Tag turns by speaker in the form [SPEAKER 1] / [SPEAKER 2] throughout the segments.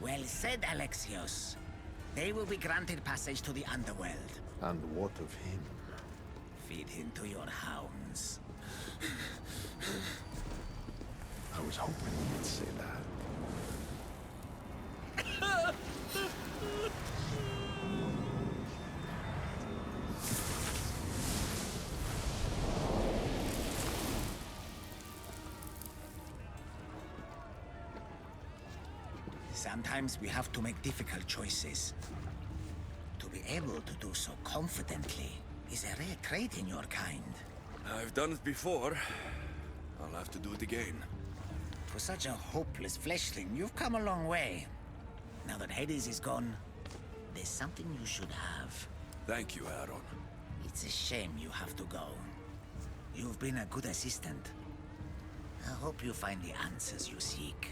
[SPEAKER 1] Well said, Alexios. They will be granted passage to the underworld.
[SPEAKER 2] And what of him?
[SPEAKER 1] Feed him to your hounds.
[SPEAKER 2] I was hoping you'd say that.
[SPEAKER 1] Sometimes we have to make difficult choices. To be able to do so confidently is a rare trait in your kind.
[SPEAKER 3] I've done it before. I'll have to do it again.
[SPEAKER 1] For such a hopeless fleshling, you've come a long way. Now that Hades is gone, there's something you should have.
[SPEAKER 3] Thank you, Aaron.
[SPEAKER 1] It's a shame you have to go. You've been a good assistant. I hope you find the answers you seek.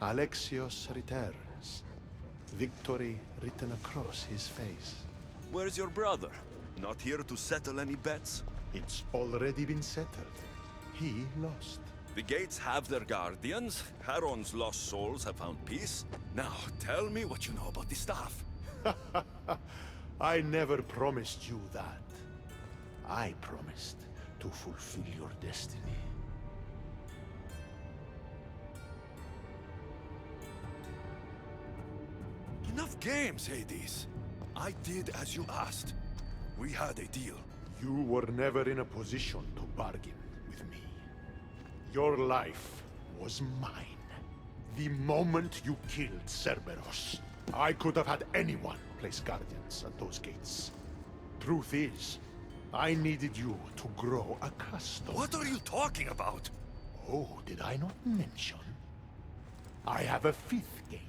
[SPEAKER 2] Alexios returns. Victory written across his face.
[SPEAKER 3] Where's your brother? Not here to settle any bets?
[SPEAKER 2] It's already been settled. He lost.
[SPEAKER 3] The gates have their guardians. Charon's lost souls have found peace. Now, tell me what you know about the staff.
[SPEAKER 2] I never promised you that. I promised to fulfill your destiny.
[SPEAKER 3] Enough games, Hades. I did as you asked. We had a deal.
[SPEAKER 2] You were never in a position to bargain with me. Your life was mine. The moment you killed Cerberus, I could have had anyone place guardians at those gates. Truth is, I needed you to grow accustomed.
[SPEAKER 3] What are you talking about?
[SPEAKER 2] Oh, did I not mention? I have a fifth gate.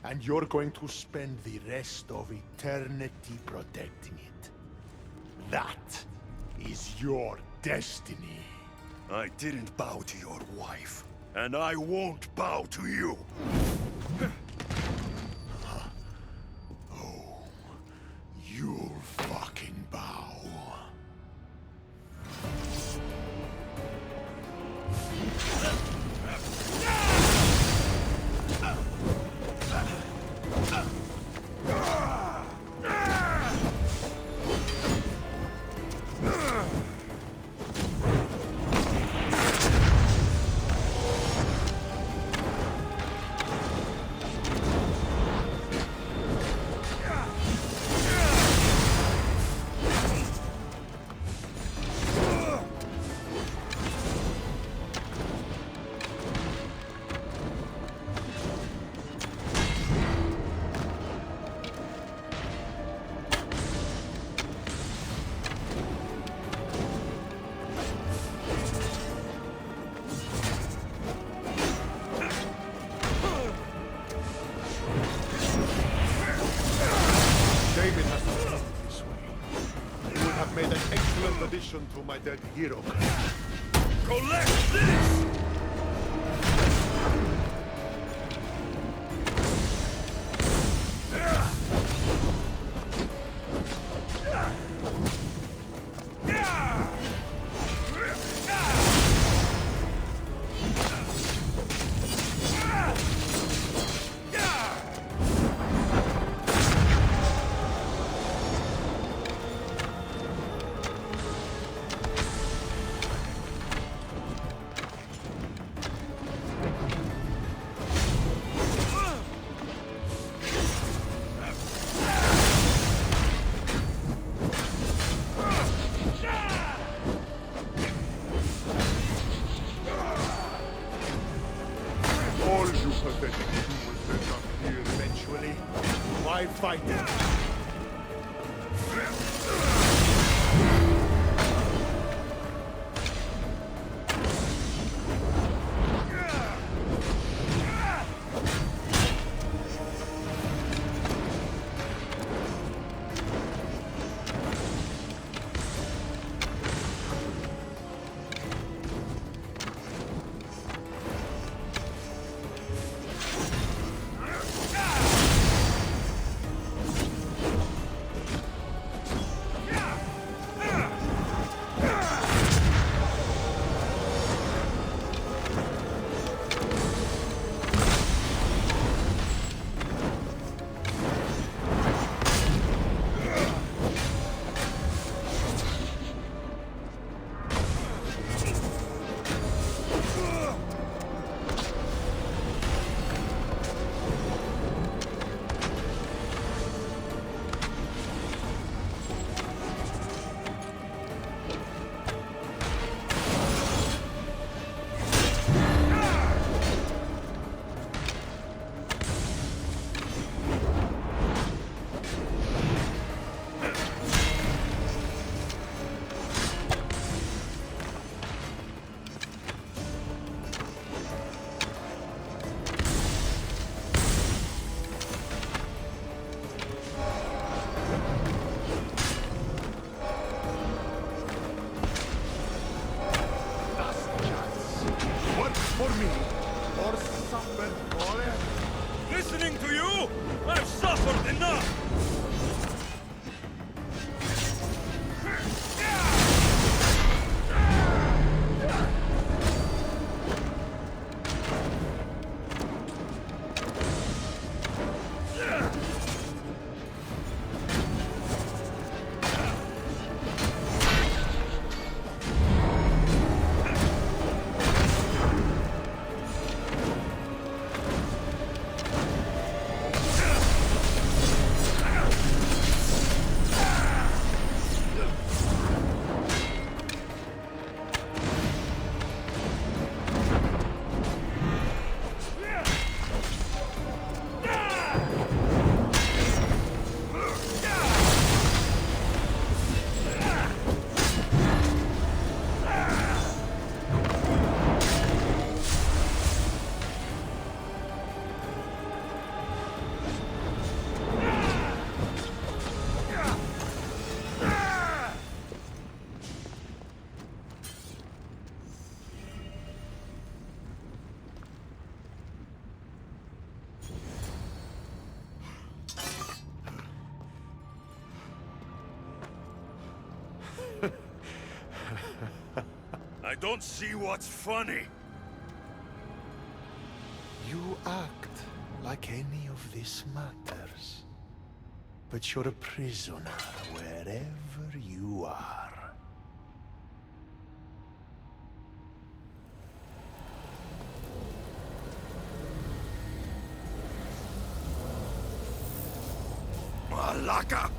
[SPEAKER 2] And you're going to spend the rest of eternity protecting it. That is your destiny.
[SPEAKER 3] I didn't bow to your wife. and I won't bow to you.
[SPEAKER 2] Oh, you'll fucking bow. David has to come this way. You would have made an excellent addition to my dead hero.
[SPEAKER 3] Collect this!
[SPEAKER 2] All you pathetic humans end up here eventually. Why fight? For me, or suffer forever.
[SPEAKER 3] Listening to you, I've suffered enough! I don't see what's funny.
[SPEAKER 2] You act like any of this matters. But you're a prisoner wherever you are.
[SPEAKER 3] Malaka!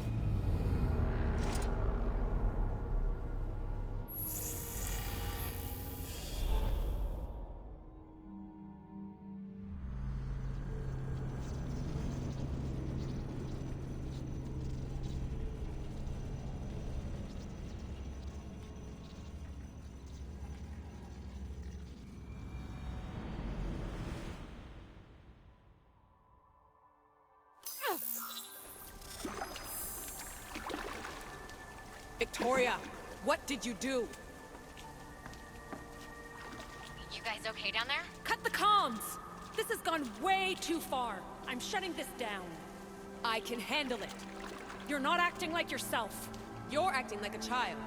[SPEAKER 4] Victoria, what did you do?
[SPEAKER 5] You guys okay down there?
[SPEAKER 4] Cut the comms! This has gone way too far. I'm shutting this down. I can handle it. You're not acting like yourself. You're acting like a child.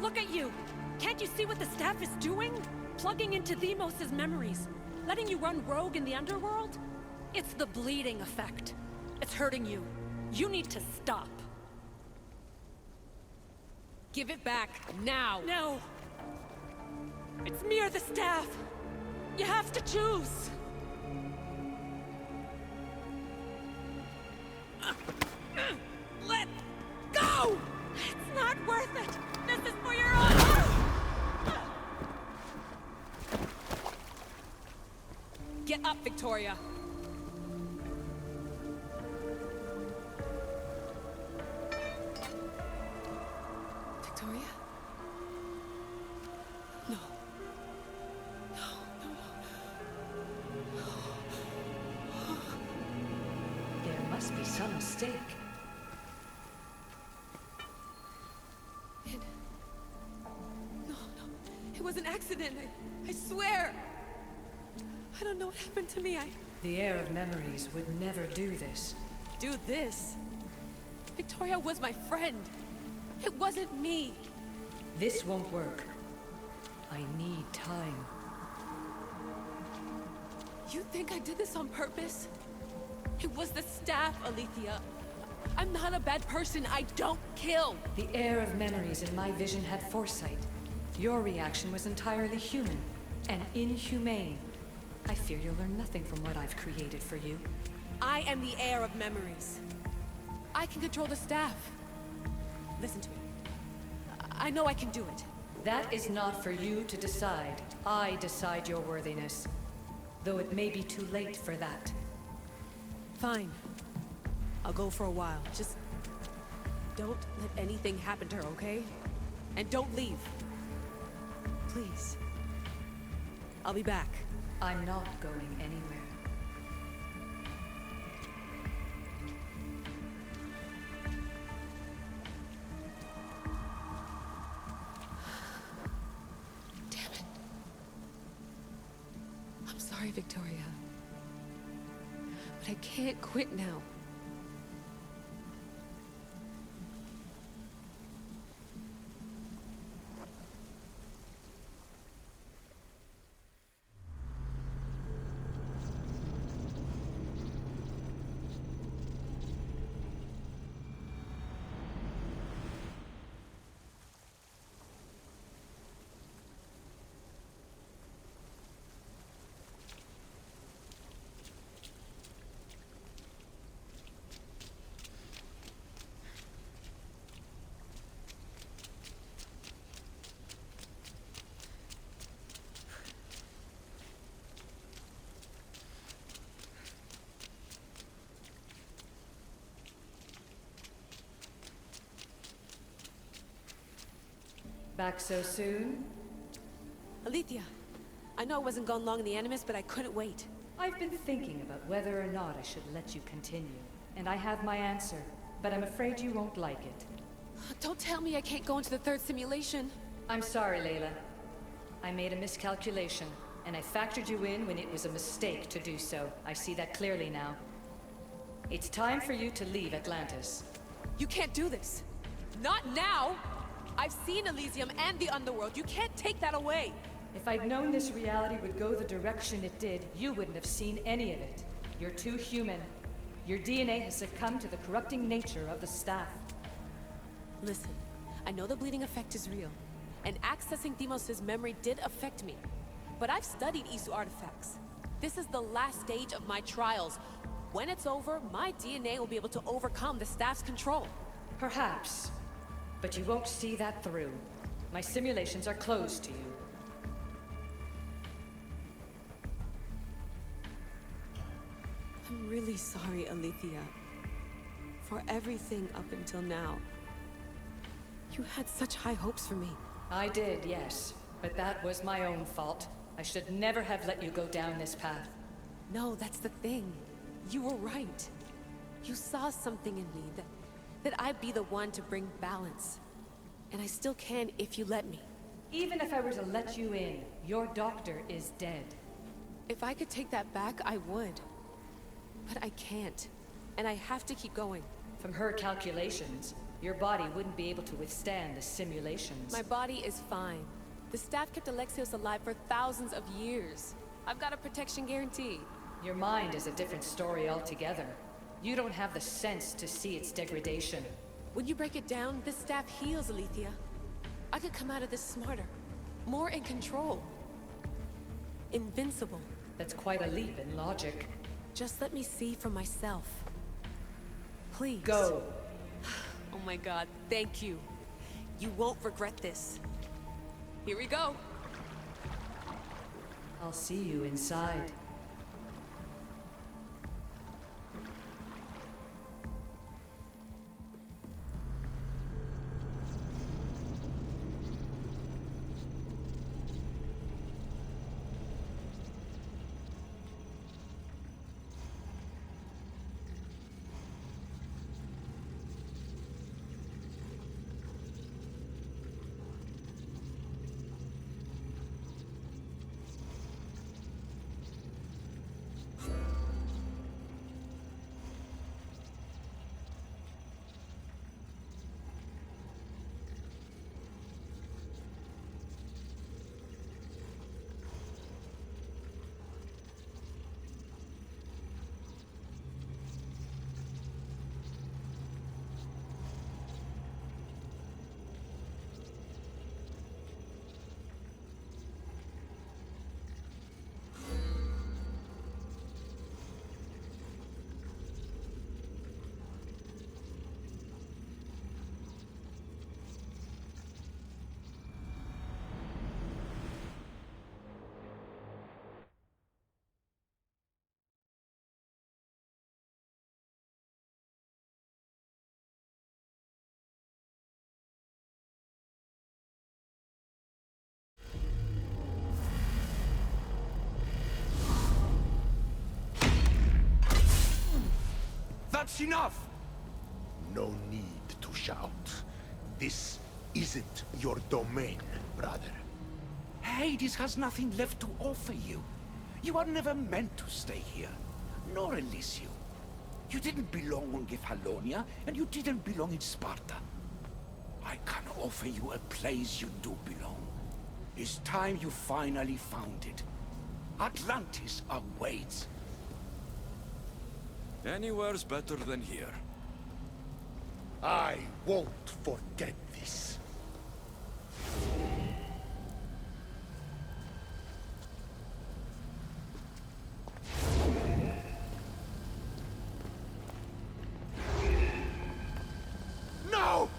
[SPEAKER 4] Look at you! Can't you see what the staff is doing? Plugging into Themos' memories. Letting you run rogue in the underworld? It's the bleeding effect. It's hurting you. You need to stop. Give it back, now! No! It's me or the staff! You have to choose! Let go! It's not worth it! This is for your own... Get up, Victoria! Victoria? No.
[SPEAKER 6] There must be some mistake.
[SPEAKER 4] No. It was an accident. I swear. I don't know what happened to me.
[SPEAKER 6] The heir of memories would never do this.
[SPEAKER 4] Do this. Victoria was my friend. It wasn't me.
[SPEAKER 6] This won't work. I need time.
[SPEAKER 4] You think I did this on purpose? It was the staff, Alethea. I'm not a bad person. I don't kill.
[SPEAKER 6] The heir of memories in my vision had foresight. Your reaction was entirely human and inhumane. I fear you'll learn nothing from what I've created for you.
[SPEAKER 4] I am the heir of memories. I can control the staff. Listen to me. I know I can do it.
[SPEAKER 6] That is not for you to decide. I decide your worthiness. Though it may be too late for that.
[SPEAKER 4] Fine. I'll go for a while. Just don't let anything happen to her, okay? And don't leave. Please. I'll be back.
[SPEAKER 6] I'm not going anywhere.
[SPEAKER 4] Damn it. I'm sorry, Victoria. But I can't quit now.
[SPEAKER 6] Back so soon?
[SPEAKER 4] Alethea, I know I wasn't gone long in the Animus, but I couldn't wait.
[SPEAKER 6] I've been thinking about whether or not I should let you continue. And I have my answer, but I'm afraid you won't like it.
[SPEAKER 4] Don't tell me I can't go into the third simulation.
[SPEAKER 6] I'm sorry, Layla. I made a miscalculation, and I factored you in when it was a mistake to do so. I see that clearly now. It's time for you to leave Atlantis.
[SPEAKER 4] You can't do this. Not now! I've seen Elysium and the Underworld. You can't take that away.
[SPEAKER 6] If I'd known this reality would go the direction it did, you wouldn't have seen any of it. You're too human. Your DNA has succumbed to the corrupting nature of the staff.
[SPEAKER 4] Listen, I know the bleeding effect is real, and accessing Deimos' memory did affect me. But I've studied Isu artifacts. This is the last stage of my trials. When it's over, my DNA will be able to overcome the staff's control.
[SPEAKER 6] Perhaps. But you won't see that through. My simulations are closed to you.
[SPEAKER 4] I'm really sorry, Alethea. For everything up until now. You had such high hopes for me.
[SPEAKER 6] I did, yes. But that was my own fault. I should never have let you go down this path.
[SPEAKER 4] No, that's the thing. You were right. You saw something in me that I'd be the one to bring balance. And I still can if you let me.
[SPEAKER 6] Even if I were to let you in, your doctor is dead.
[SPEAKER 4] If I could take that back, I would. But I can't. And I have to keep going.
[SPEAKER 6] From her calculations, your body wouldn't be able to withstand the simulations.
[SPEAKER 4] My body is fine. The staff kept Alexios alive for thousands of years. I've got a protection guarantee.
[SPEAKER 6] Your mind is a different story altogether. You don't have the sense to see its degradation.
[SPEAKER 4] When you break it down, this staff heals, Alethea. I could come out of this smarter, more in control. Invincible.
[SPEAKER 6] That's quite a leap in logic.
[SPEAKER 4] Just let me see for myself. Please.
[SPEAKER 6] Go.
[SPEAKER 4] Oh my god, thank you. You won't regret this. Here we go.
[SPEAKER 6] I'll see you inside.
[SPEAKER 7] That's enough!
[SPEAKER 2] No need to shout. This isn't your domain, brother.
[SPEAKER 7] Hades has nothing left to offer you. You are never meant to stay here, nor Elysium. You didn't belong on Kefalonia, and you didn't belong in Sparta. I can offer you a place you do belong. It's time you finally found it. Atlantis awaits.
[SPEAKER 3] Anywhere's better than here.
[SPEAKER 2] I won't forget this. No!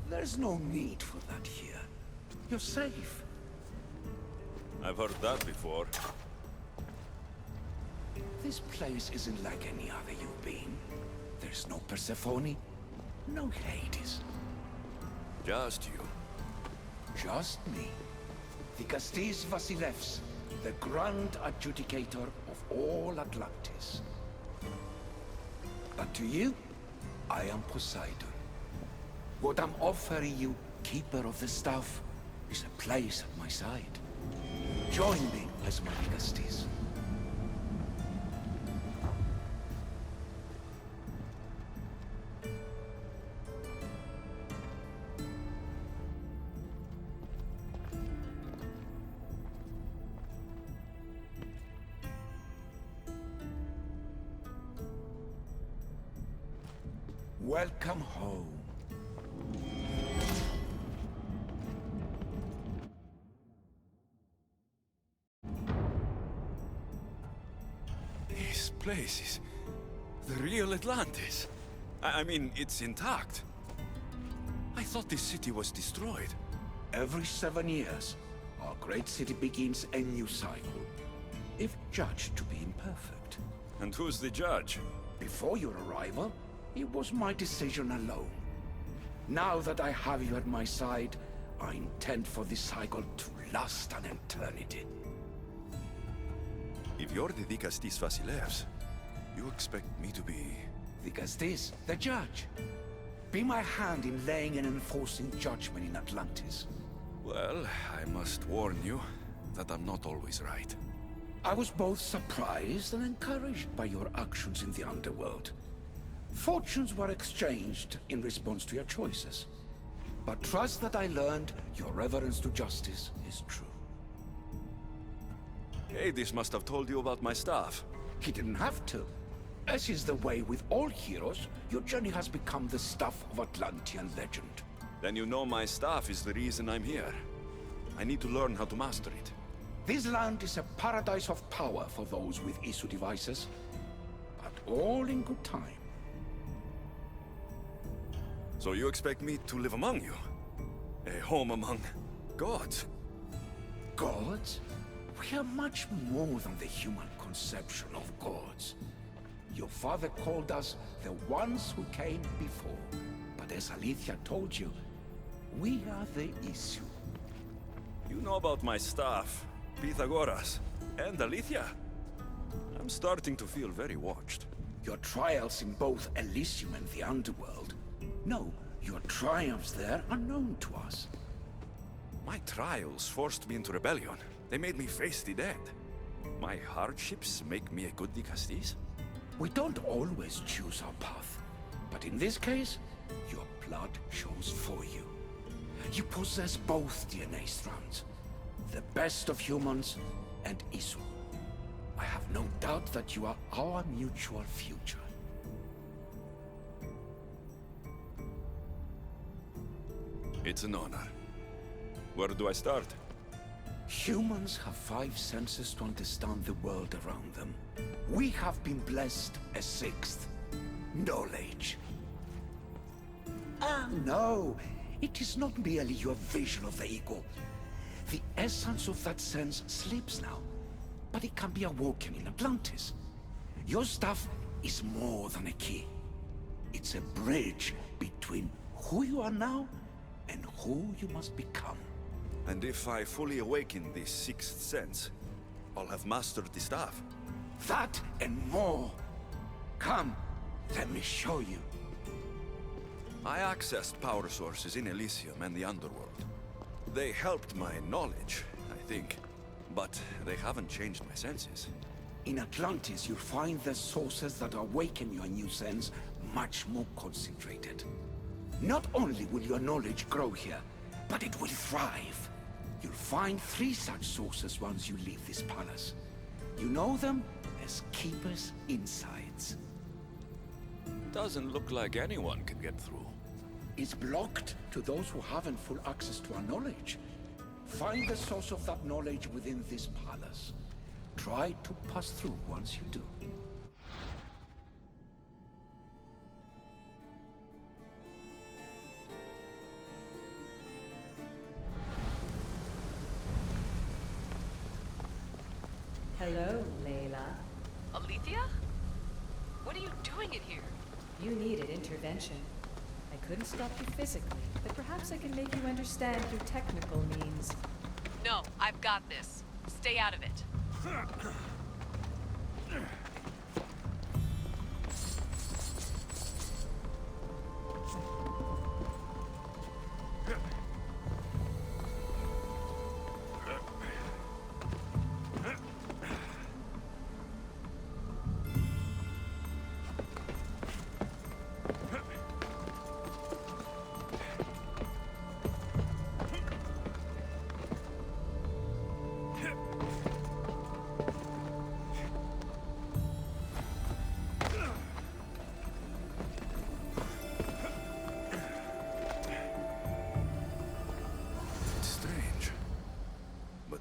[SPEAKER 7] There's no need for that here. You're safe.
[SPEAKER 3] I've heard that before.
[SPEAKER 7] This place isn't like any other you've been. There's no Persephone, no Hades.
[SPEAKER 3] Just you.
[SPEAKER 7] Just me. Vikastis Vasilevs, the Grand Adjudicator of all Atlantis. But to you, I am Poseidon. What I'm offering you, Keeper of the Staff, is a place at my side. Join me as my Vikastis. Welcome home.
[SPEAKER 3] This place is the real Atlantis. I mean, it's intact. I thought this city was destroyed.
[SPEAKER 7] Every 7 years, our great city begins a new cycle, if judged to be imperfect.
[SPEAKER 3] And who's the judge?
[SPEAKER 7] Before your arrival, it was my decision alone. Now that I have you at my side, I intend for this cycle to last an eternity.
[SPEAKER 3] If you're the Vikastis Vasilevs, you expect me to be...
[SPEAKER 7] Vikastis, the judge. Be my hand in laying and enforcing judgment in Atlantis.
[SPEAKER 3] Well, I must warn you that I'm not always right.
[SPEAKER 7] I was both surprised and encouraged by your actions in the underworld. Fortunes were exchanged in response to your choices. But trust that I learned your reverence to justice is true.
[SPEAKER 3] Hades must have told you about my staff.
[SPEAKER 7] He didn't have to. As is the way with all heroes, your journey has become the stuff of Atlantean legend.
[SPEAKER 3] Then you know my staff is the reason I'm here. I need to learn how to master it.
[SPEAKER 7] This land is a paradise of power for those with Isu devices. But all in good time.
[SPEAKER 3] So you expect me to live among you? A home among gods?
[SPEAKER 7] Gods? We are much more than the human conception of gods. Your father called us the ones who came before. But as Alethea told you, we are the Isu.
[SPEAKER 3] You know about my staff, Pythagoras, and Alethea. I'm starting to feel very watched.
[SPEAKER 7] Your trials in both Elysium and the Underworld. No, your triumphs there are known to us.
[SPEAKER 3] My trials forced me into rebellion. They made me face the dead. My hardships make me a good Vikastis.
[SPEAKER 7] We don't always choose our path. But in this case, your blood shows for you. You possess both DNA strands. The best of humans and Isu. I have no doubt that you are our mutual future.
[SPEAKER 3] It's an honor. Where do I start?
[SPEAKER 7] Humans have 5 senses to understand the world around them. We have been blessed a 6th. Knowledge. Ah, no. It is not merely your vision of the ego. The essence of that sense sleeps now. But it can be awoken in Atlantis. Your stuff is more than a key. It's a bridge between who you are now and who you must become.
[SPEAKER 3] And if I fully awaken this 6th sense, I'll have mastered the staff.
[SPEAKER 7] That and more. Come, let me show you.
[SPEAKER 3] I accessed power sources in Elysium and the Underworld. They helped my knowledge, I think. But they haven't changed my senses.
[SPEAKER 7] In Atlantis, you'll find the sources that awaken your new sense much more concentrated. Not only will your knowledge grow here, but it will thrive. You'll find 3 such sources once you leave this palace. You know them as Keeper's Insides.
[SPEAKER 3] Doesn't look like anyone can get through.
[SPEAKER 7] It's blocked to those who haven't full access to our knowledge. Find the source of that knowledge within this palace. Try to pass through once you do.
[SPEAKER 6] Hello, Layla.
[SPEAKER 8] Alethea? What are you doing in here?
[SPEAKER 6] You needed intervention. I couldn't stop you physically, but perhaps I can make you understand through technical means.
[SPEAKER 4] No, I've got this. Stay out of it.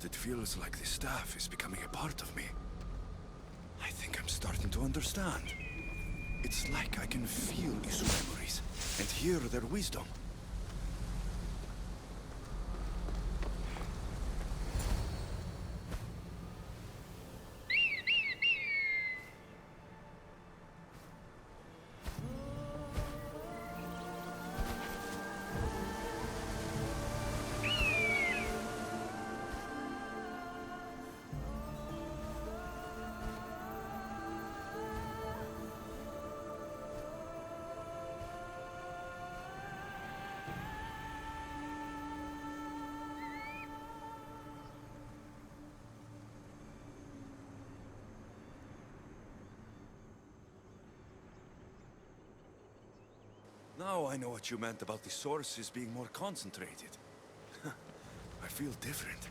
[SPEAKER 3] It feels like the staff is becoming a part of me. I think I'm starting to understand. It's like I can feel Isu memories and hear their wisdom. Now I know what you meant about the sources being more concentrated. I feel different.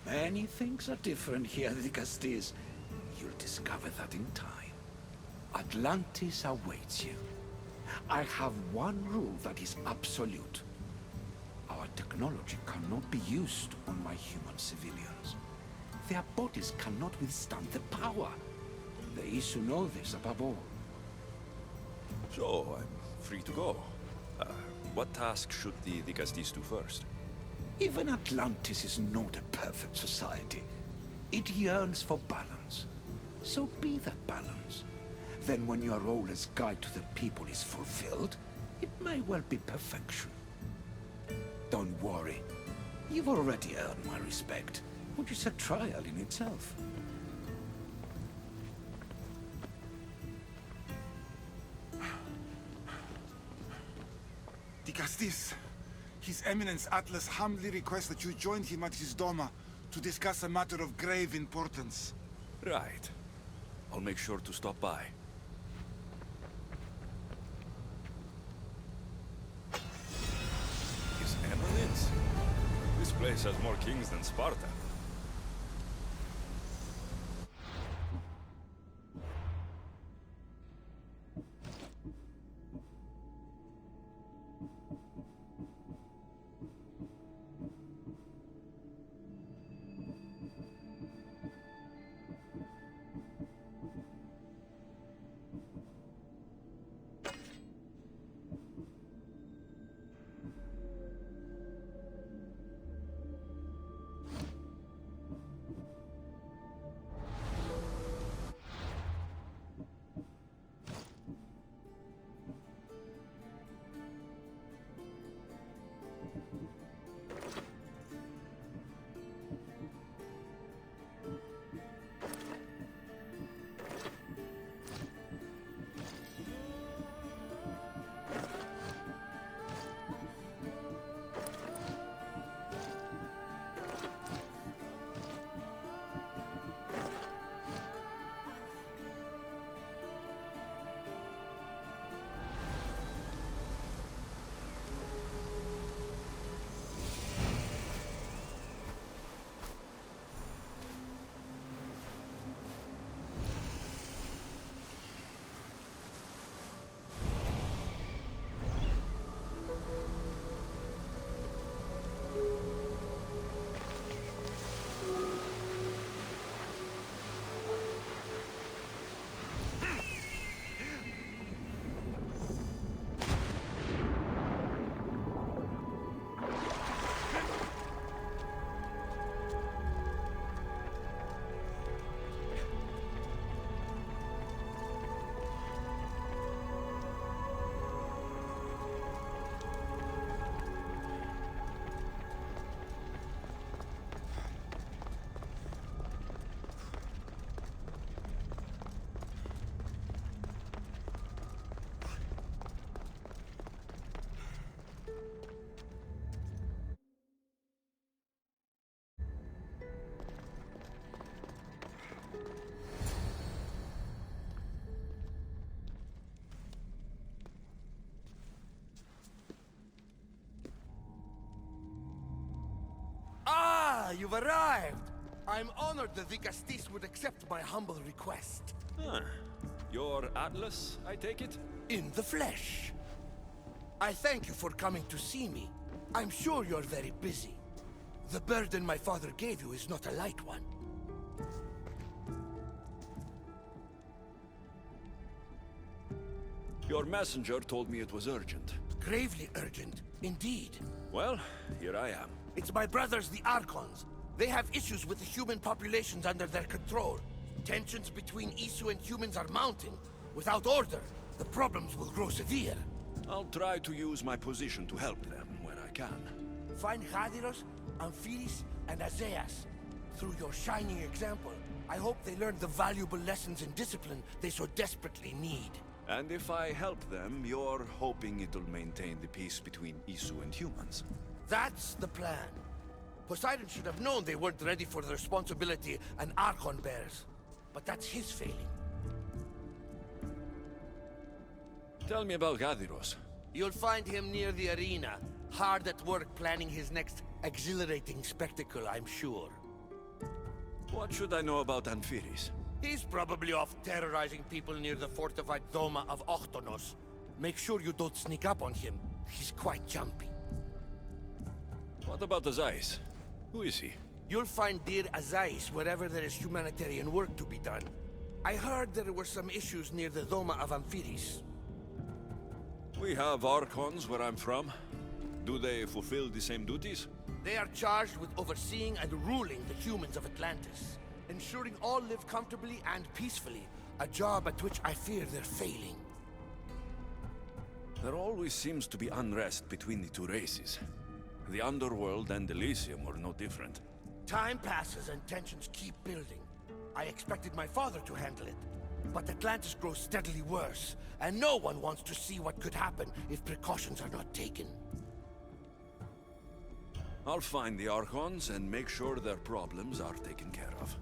[SPEAKER 7] Many things are different here, Dicastis. You'll discover that in time. Atlantis awaits you. I have one rule that is absolute. Our technology cannot be used on my human civilians. Their bodies cannot withstand the power. The Isu know this above all.
[SPEAKER 3] So, I'm free to go. What task should the Dicastis do first?
[SPEAKER 7] Even Atlantis is not a perfect society. It yearns for balance. So be that balance. Then when your role as guide to the people is fulfilled, it may well be perfection. Don't worry. You've already earned my respect, which is a trial in itself.
[SPEAKER 8] Dicastis, His Eminence Atlas humbly requests that you join him at his Doma to discuss a matter of grave importance.
[SPEAKER 3] Right. I'll make sure to stop by. His Eminence? This place has more kings than Sparta.
[SPEAKER 9] you've arrived! I'm honored the Vicastis would accept my humble request.
[SPEAKER 3] Huh. You're Atlas, I take it?
[SPEAKER 9] In the flesh. I thank you for coming to see me. I'm sure you're very busy. The burden my father gave you is not a light one.
[SPEAKER 3] Your messenger told me it was urgent.
[SPEAKER 9] Gravely urgent, indeed.
[SPEAKER 3] Well, here I am.
[SPEAKER 9] It's my brothers, the Archons. They have issues with the human populations under their control. Tensions between Isu and humans are mounting. Without order, the problems will grow severe.
[SPEAKER 3] I'll try to use my position to help them where I can.
[SPEAKER 9] Find Hadiros, Amphiris, and Azeas. Through your shining example, I hope they learn the valuable lessons in discipline they so desperately need.
[SPEAKER 3] And if I help them, you're hoping it'll maintain the peace between Isu and humans.
[SPEAKER 9] That's the plan. Poseidon should have known they weren't ready for the responsibility an Archon bears. But that's his failing.
[SPEAKER 3] Tell me about Gadiros.
[SPEAKER 9] You'll find him near the arena, hard at work planning his next exhilarating spectacle, I'm sure.
[SPEAKER 3] What should I know about Amphiris?
[SPEAKER 9] He's probably off terrorizing people near the fortified Doma of Ochtonos. Make sure you don't sneak up on him. He's quite jumpy.
[SPEAKER 3] What about Azais? Who is he?
[SPEAKER 9] You'll find dear Azais wherever there is humanitarian work to be done. I heard there were some issues near the Doma of Amphiris.
[SPEAKER 3] We have Archons where I'm from. Do they fulfill the same duties?
[SPEAKER 9] They are charged with overseeing and ruling the humans of Atlantis, ensuring all live comfortably and peacefully, a job at which I fear they're failing.
[SPEAKER 3] There always seems to be unrest between the two races. The Underworld and Elysium were no different.
[SPEAKER 9] Time passes and tensions keep building. I expected my father to handle it, but Atlantis grows steadily worse, and no one wants to see what could happen if precautions are not taken.
[SPEAKER 3] I'll find the Archons and make sure their problems are taken care of.